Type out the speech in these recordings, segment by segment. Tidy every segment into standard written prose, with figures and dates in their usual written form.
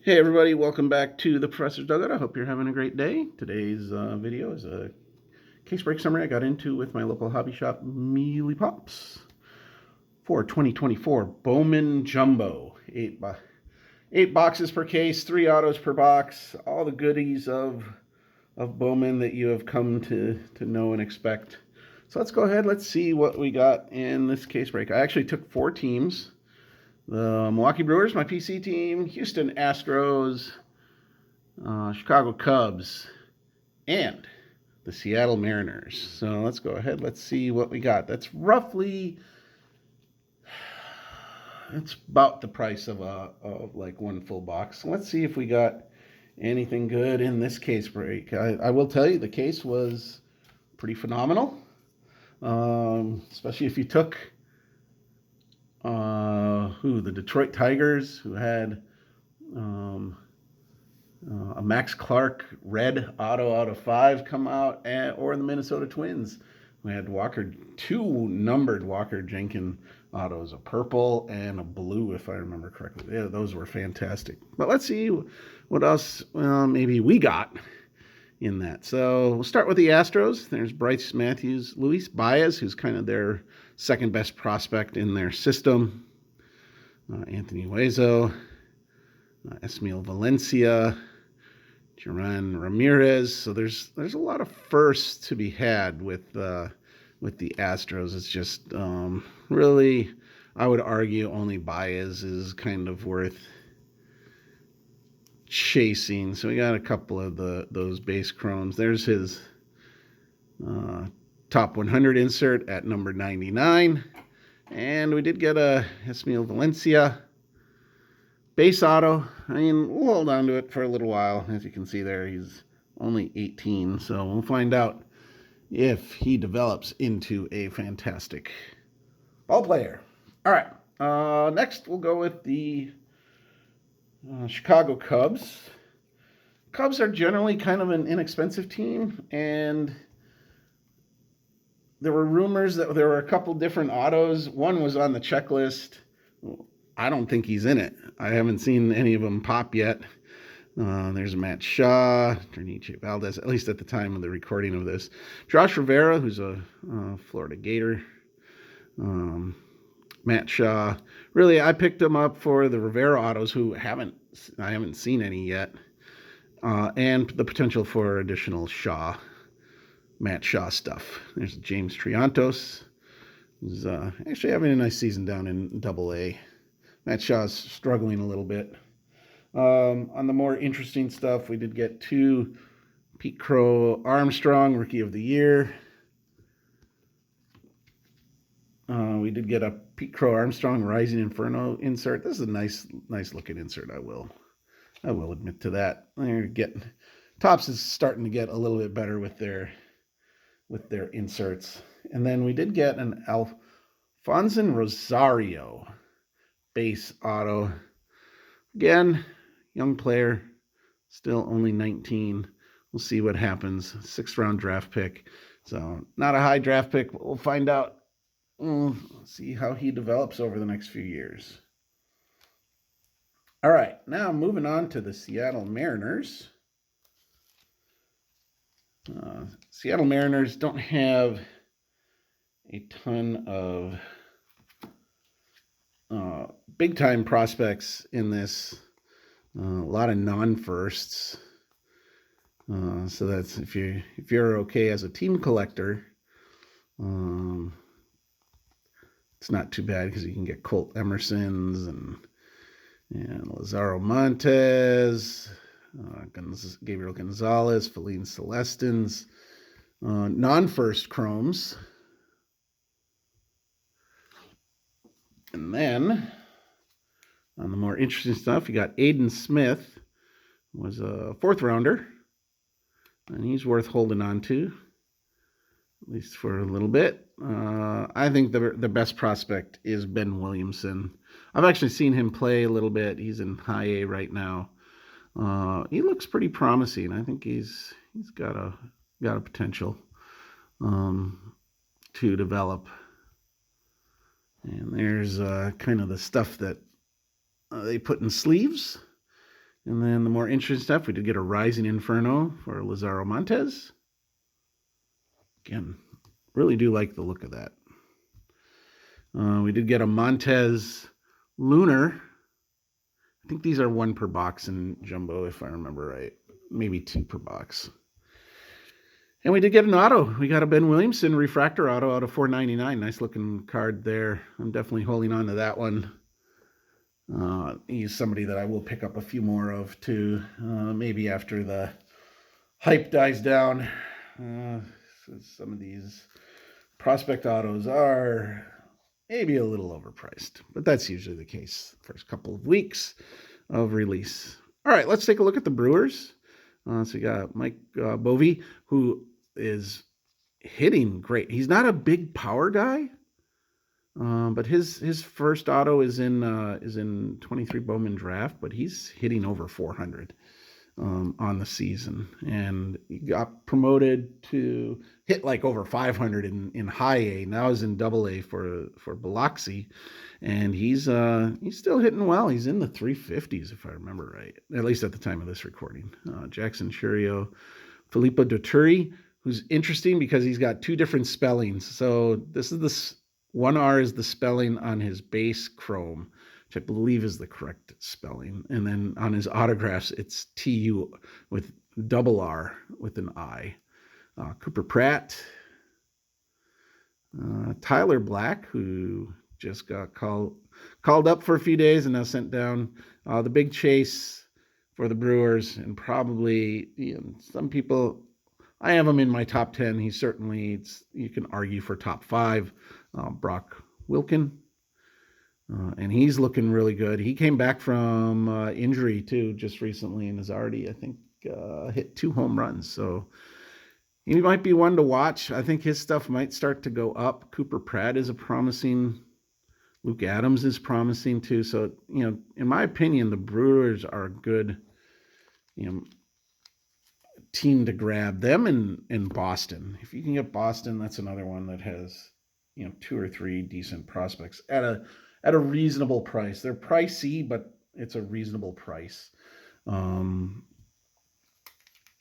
Hey everybody, welcome back to the Professor's Dugout. I hope you're having a great day. Today's video is a case break summary I got into with my local hobby shop, Meelypops, for 2024 Bowman Jumbo. Eight boxes per case, 3 autos per box, all the goodies of Bowman that you have come to know and expect. So let's go ahead, let's see what we got in this case break. I actually took 4 teams. The Milwaukee Brewers, my PC team, Houston Astros, Chicago Cubs, and the Seattle Mariners. So let's go ahead. Let's see what we got. That's roughly, it's about the price of like one full box. So let's see if we got anything good in this case break. I will tell you the case was pretty phenomenal, especially if you took the Detroit Tigers, who had um, a Max Clark red auto out of 5 come out, or the Minnesota Twins. We had two numbered Walker Jenkins autos, a purple and a blue, if I remember correctly. Yeah, those were fantastic. But let's see what else maybe we got in that. So we'll start with the Astros. There's Bryce Matthews, Luis Baez, who's kind of their second best prospect in their system. Anthony Hueso, Esmail Valencia, Jeran Ramirez. So there's a lot of firsts to be had with the Astros. It's just really, I would argue, only Baez is kind of worth chasing. So we got a couple of those base chromes. There's his top 100 insert at number 99. And we did get a Esmail Valencia base auto. I mean, we'll hold on to it for a little while. As you can see there, he's only 18, so we'll find out if he develops into a fantastic ball player. All right, next we'll go with the Chicago Cubs. Cubs are generally kind of an inexpensive team, and there were rumors that there were a couple different autos. One was on the checklist. I don't think he's in it. I haven't seen any of them pop yet. There's Matt Shaw, Ternice Valdez, at least at the time of the recording of this. Josh Rivera, who's a Florida Gator. Matt Shaw. Really, I picked him up for the Rivera autos, who I haven't seen any yet, and the potential for additional Matt Shaw stuff. There's James Triantos, who's actually having a nice season down in Double A. Matt Shaw's struggling a little bit. On the more interesting stuff, we did get 2 Pete Crow Armstrong Rookie of the Year. We did get a Pete Crow Armstrong Rising Inferno insert. This is a nice looking insert. I will admit to that. Topps is starting to get a little bit better with their inserts. And then we did get an Alfonso Rosario base auto. Again, young player, still only 19. We'll see what happens. 6th round draft pick. So not a high draft pick, but we'll find out. We'll see how he develops over the next few years. All right, now moving on to the Seattle Mariners. Seattle Mariners don't have a ton of big time prospects in this. A lot of non-firsts. So that's if you're okay as a team collector, it's not too bad because you can get Colt Emerson's and Lazaro Montes, Gabriel Gonzalez, Feline Celestins, non-first chromes. And then on the more interesting stuff, you got Aiden Smith, was a 4th rounder, and he's worth holding on to, at least for a little bit. I think the best prospect is Ben Williamson. I've actually seen him play a little bit. He's in high A right now. He looks pretty promising. I think he's got a potential to develop. And there's kind of the stuff that they put in sleeves. And then the more interesting stuff, we did get a Rising Inferno for Lazaro Montes. Again, really do like the look of that. We did get a Montez Lunar. I think these are 1 per box in Jumbo, if I remember right. Maybe 2 per box. And we did get an auto. We got a Ben Williamson refractor auto out of 499. Nice looking card there. I'm definitely holding on to that one. He's somebody that I will pick up a few more of too. Maybe after the hype dies down. Some of these prospect autos are maybe a little overpriced, but that's usually the case the first couple of weeks of release. All right, let's take a look at the Brewers. So we got Mike Bovee, who is hitting great. He's not a big power guy, but his first auto is in 23 Bowman draft, but he's hitting over 400 on the season, and he got promoted to hit like over 500 in high A. Now he's in double A for Biloxi, and he's still hitting well. He's in the 350s if I remember right, at least at the time of this recording. Jackson Churio, Filippo Dotturi, who's interesting because he's got 2 different spellings. So this is one R is the spelling on his base chrome, which I believe is the correct spelling. And then on his autographs, it's TU with double R with an I. Cooper Pratt, Tyler Black, who just got called up for a few days and now sent down. The big chase for the Brewers, and probably some people, I have him in my top 10. He's certainly, you can argue for top 5. Brock Wilken. And he's looking really good. He came back from injury too just recently and has already, I think, hit 2 home runs. So he might be one to watch. I think his stuff might start to go up. Cooper Pratt is a promising. Luke Adams is promising too. So, in my opinion, the Brewers are a good, team to grab. Them in Boston. If you can get Boston, that's another one that has, 2 or 3 decent prospects at a reasonable price. They're pricey, but it's a reasonable price. The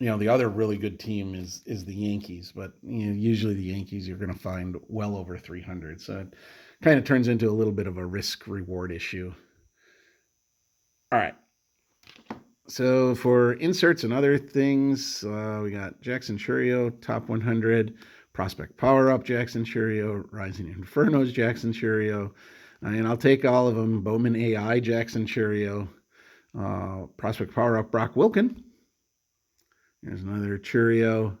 other really good team is the Yankees, but usually the Yankees you're going to find well over 300. So it kind of turns into a little bit of a risk reward issue. All right. So for inserts and other things, we got Jackson Churio, top 100, Prospect Power Up, Jackson Churio, Rising Infernos, Jackson Churio, and I'll take all of them. Bowman AI, Jackson Churio, Prospect Power Up, Brock Wilken. There's another Churio,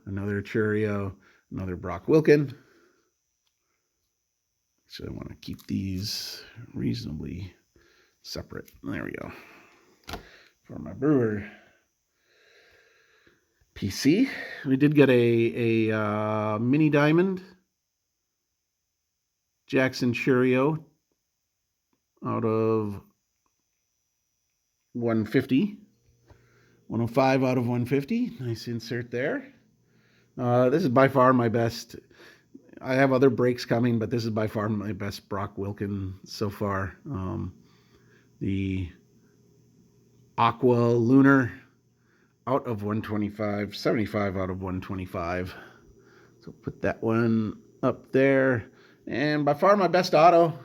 another Brock Wilken. So I want to keep these reasonably separate. There we go. For my Brewer PC, we did get a mini diamond Jackson Churio out of 150, 105 out of 150. Nice insert there. This is by far my best. I have other breaks coming, but this is by far my best Brock Wilken so far. The Aqua Lunar out of 125, 75 out of 125. So put that one up there. And by far my best auto,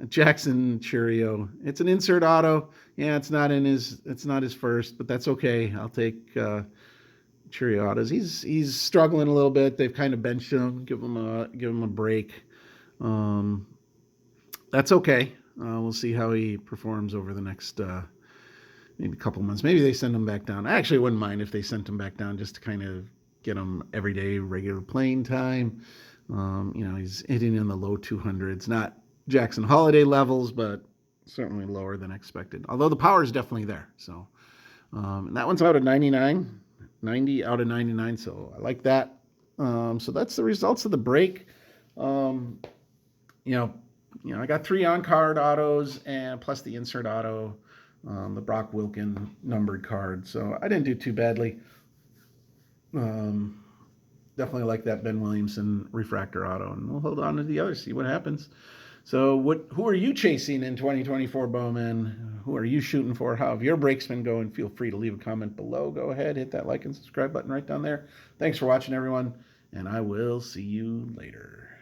Jackson Churio. It's an insert auto. Yeah, it's not his first, but that's okay. I'll take Churio autos. He's struggling a little bit. They've kind of benched him, give him a break. That's okay. We'll see how he performs over the next maybe a couple months. Maybe they send him back down. I actually wouldn't mind if they sent him back down just to kind of get him everyday regular playing time. He's hitting in the low 200s, not Jackson Holiday levels, but certainly lower than expected. Although the power is definitely there. So, and that one's out of 99, 90 out of 99. So I like that. So that's the results of the break. I got 3 on-card autos and plus the insert auto, the Brock Wilken numbered card. So I didn't do too badly. Definitely like that Ben Williamson refractor auto, and we'll hold on to the others, see what happens. So who are you chasing in 2024, Bowman? Who are you shooting for? How have your breaks been going? Feel free to leave a comment below. Go ahead, hit that like and subscribe button right down there. Thanks for watching, everyone, and I will see you later.